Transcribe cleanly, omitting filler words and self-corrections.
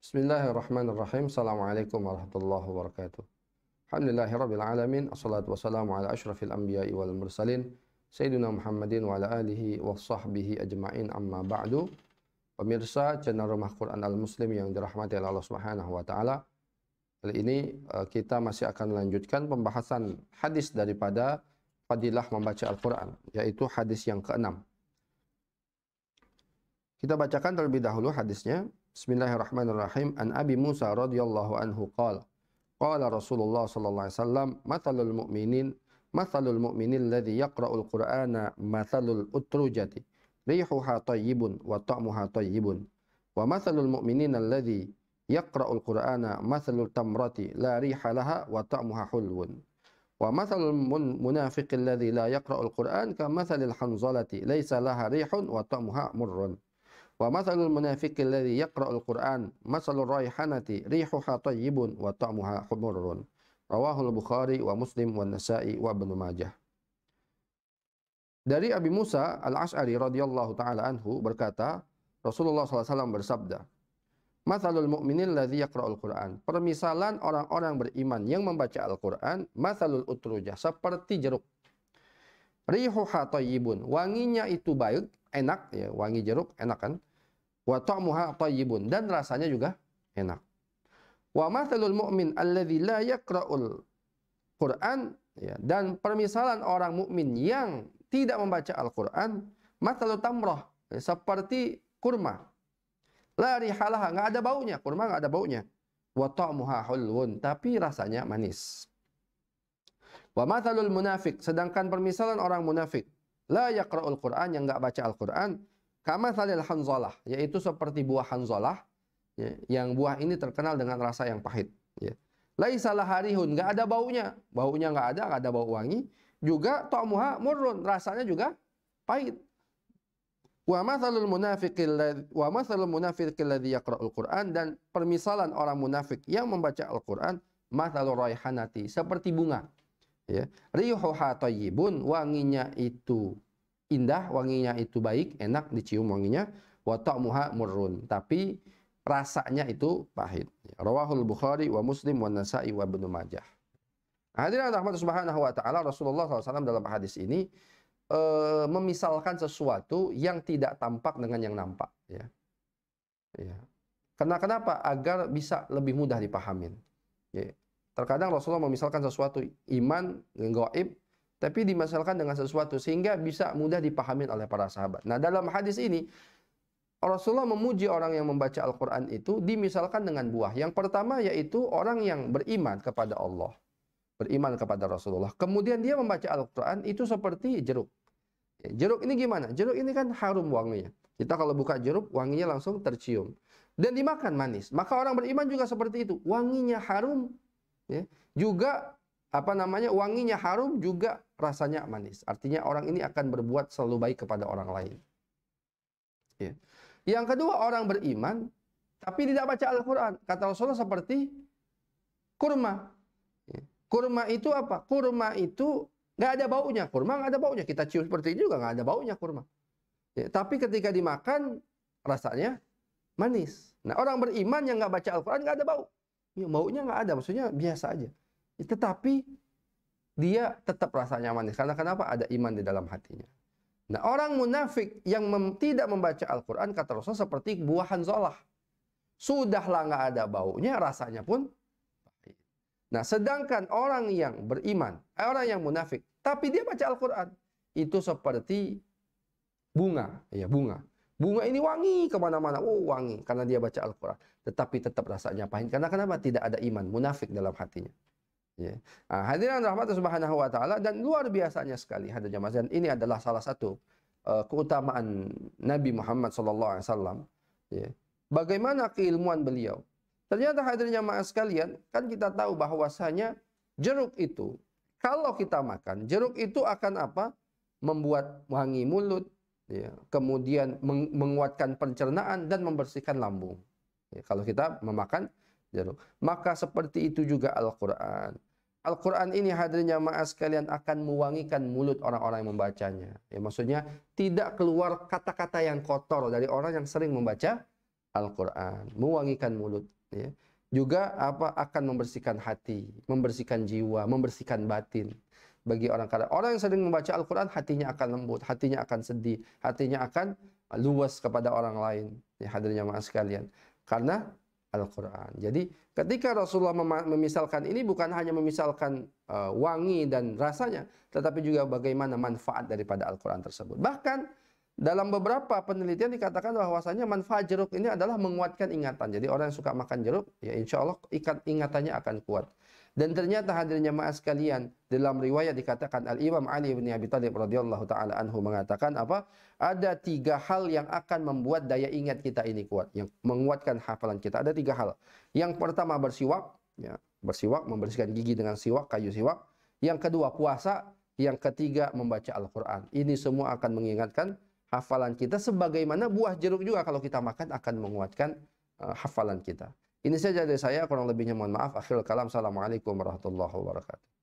Bismillahirrahmanirrahim. Assalamualaikum warahmatullahi wabarakatuh. Alhamdulillahirabbil alamin. Assalatu wassalamu ala asyrafil anbiya'i wal mursalin sayyidina Muhammadin wa ala alihi wa sahbihi ajma'in, amma ba'du. Pemirsa channel Rumah Quran Al Muslim yang dirahmati oleh Allah Subhanahu wa taala. Kali ini kita masih akan melanjutkan pembahasan hadis daripada fadilah membaca Al-Qur'an, yaitu hadis yang ke-6. Kita bacakan terlebih dahulu hadisnya. Bismillahirrahmanirrahim. An Abi Musa radhiyallahu anhu qala qala Rasulullah sallallahu alaihi wasallam mathalul mu'minin alladhi yaqra'ul Qur'ana mathalul utrujati rihuha tayyibun wa ta'muha tayyibun wa mathalul mu'minin alladhi yaqra'ul Qur'ana mathalul tamrati la riha laha wa ta'muha hulwun wa mathalul munafiqi alladhi la yaqra'ul Qur'an kamathalil hanzalati laysa laha rihun wa ta'muha murrun. Wa mathalul munafiqi alladhi yaqra'ul Qur'an mathalur raihanati rihuha tayyibun wa ta'muha humurun. Rawahul Bukhari wa Muslim wa Nasa'i wa Ibnu Majah. Dari Abi Musa Al-Asy'ari radhiyallahu taala anhu berkata, Rasulullah SAW bersabda, mathalul mu'minin alladhi yaqra'ul Qur'an. Permisalan orang-orang beriman yang membaca Al-Qur'an, mathalul utrujah, seperti jeruk. Rihuha tayyibun, wanginya itu baik, enak ya, wangi jeruk enak kan? Wa ta'muha tayyibun, dan rasanya juga enak. Wa mathalul mu'min alladzi la yaqra'ul Qur'an, ya, dan permisalan orang mukmin yang tidak membaca Al-Qur'an, mathalut tamrah, ya, seperti kurma. La rihalaha, enggak ada baunya, kurma enggak ada baunya. Wa ta'muha hulwun, tapi rasanya manis. Wa mathalul munafik, sedangkan permisalan orang munafik, la yaqra'ul Qur'an, yang enggak baca Al-Qur'an, kamathalil hanzalah, yaitu seperti buah hanzalah, ya, yang buah ini terkenal dengan rasa yang pahit, ya. Laisa laha rihun, enggak ada baunya, baunya enggak ada bau wangi, juga ta'muha murrun, rasanya juga pahit. Wa mathalul munafiqil ladzi yaqra'ul Qur'an, dan permisalan orang munafik yang membaca Al-Qur'an, mathalur raihanati, seperti bunga. Ya, rihuha tayyibun, wanginya itu indah, wanginya itu baik, enak dicium wanginya, wa ta'muha murrun, tapi rasanya itu pahit. Rawahul Bukhari wa Muslim wa Nasa'i wa Ibnu Majah. Hadirin rahmat subhanahu wa ta'ala, Rasulullah SAW dalam hadis ini memisalkan sesuatu yang tidak tampak dengan yang nampak, ya. Ya. Kenapa? Agar bisa lebih mudah dipahamin. Ya. Terkadang Rasulullah memisalkan sesuatu iman gaib, tapi dimasalkan dengan sesuatu sehingga bisa mudah dipahami oleh para sahabat. Nah, dalam hadis ini Rasulullah memuji orang yang membaca Al-Qur'an itu dimisalkan dengan buah. Yang pertama yaitu orang yang beriman kepada Allah, beriman kepada Rasulullah. Kemudian dia membaca Al-Qur'an itu seperti jeruk. Jeruk ini gimana? Jeruk ini kan harum wanginya. Kita kalau buka jeruk, wanginya langsung tercium. Dan dimakan manis. Maka orang beriman juga seperti itu. Wanginya harum, ya, juga wanginya harum, juga rasanya manis. Artinya orang ini akan berbuat selalu baik kepada orang lain. Ya. Yang kedua, orang beriman tapi tidak baca Al-Qur'an. Kata Rasulullah seperti kurma. Ya. Kurma itu apa? Kurma itu nggak ada baunya. Kurma nggak ada baunya. Kita cium seperti ini juga nggak ada baunya kurma. Ya. Tapi ketika dimakan rasanya manis. Nah, orang beriman yang nggak baca Al-Qur'an nggak ada bau. Ya, baunya nggak ada, maksudnya biasa aja. Tetapi dia tetap rasanya manis. Karena kenapa? Ada iman di dalam hatinya. Nah, orang munafik yang tidak membaca Al-Qur'an, kata Rasul, seperti buah hanzalah. Sudahlah nggak ada baunya, rasanya pun pahit. Nah, sedangkan orang yang beriman, orang yang munafik, tapi dia baca Al-Qur'an, itu seperti bunga. Ya, bunga. Bunga ini wangi kemana-mana. Oh, wangi. Karena dia baca Al-Quran. Tetapi tetap rasanya pahit. Karena kenapa? Tidak ada iman. Munafik dalam hatinya. Ya. Nah, hadirin rahmat subhanahu wa ta'ala. Dan luar biasanya sekali hadirin jamaah. Dan ini adalah salah satu keutamaan Nabi Muhammad SAW. Ya. Bagaimana keilmuan beliau. Ternyata hadirin jamaah sekalian. Kan kita tahu bahwasanya jeruk itu, kalau kita makan, jeruk itu akan apa? Membuat wangi mulut. Ya, kemudian menguatkan pencernaan dan membersihkan lambung. Ya, kalau kita memakan jeruk, maka seperti itu juga Al-Qur'an. Al-Qur'an ini hadirin jamaah sekalian akan mewangikan mulut orang-orang yang membacanya. Ya, maksudnya tidak keluar kata-kata yang kotor dari orang yang sering membaca Al-Qur'an, mewangikan mulut. ya. Juga akan membersihkan hati, membersihkan jiwa, membersihkan batin. Bagi orang kadang orang yang sering membaca Al-Quran, hatinya akan lembut, hatinya akan sedih, hatinya akan luas kepada orang lain. Ya, hadirin jamaah sekalian. Karena Al-Quran. Jadi ketika Rasulullah memisalkan ini bukan hanya memisalkan wangi dan rasanya, tetapi juga bagaimana manfaat daripada Al-Quran tersebut. Bahkan dalam beberapa penelitian dikatakan bahwasanya manfaat jeruk ini adalah menguatkan ingatan. Jadi orang yang suka makan jeruk, ya insya Allah ingatannya akan kuat. Dan ternyata hadirin jamaah sekalian, dalam riwayat dikatakan Al-Imam Ali bin Abi Thalib radhiyallahu taala anhu mengatakan apa? Ada 3 hal yang akan membuat daya ingat kita ini kuat, yang menguatkan hafalan kita. Ada 3 hal. Yang pertama bersiwak, ya, bersiwak, membersihkan gigi dengan siwak, kayu siwak. Yang kedua puasa, yang ketiga membaca Al-Qur'an. Ini semua akan mengingatkan hafalan kita, sebagaimana buah jeruk juga kalau kita makan akan menguatkan hafalan kita. Ini saja dari saya, kurang lebihnya mohon maaf. Akhirul kalam, assalamualaikum warahmatullahi wabarakatuh.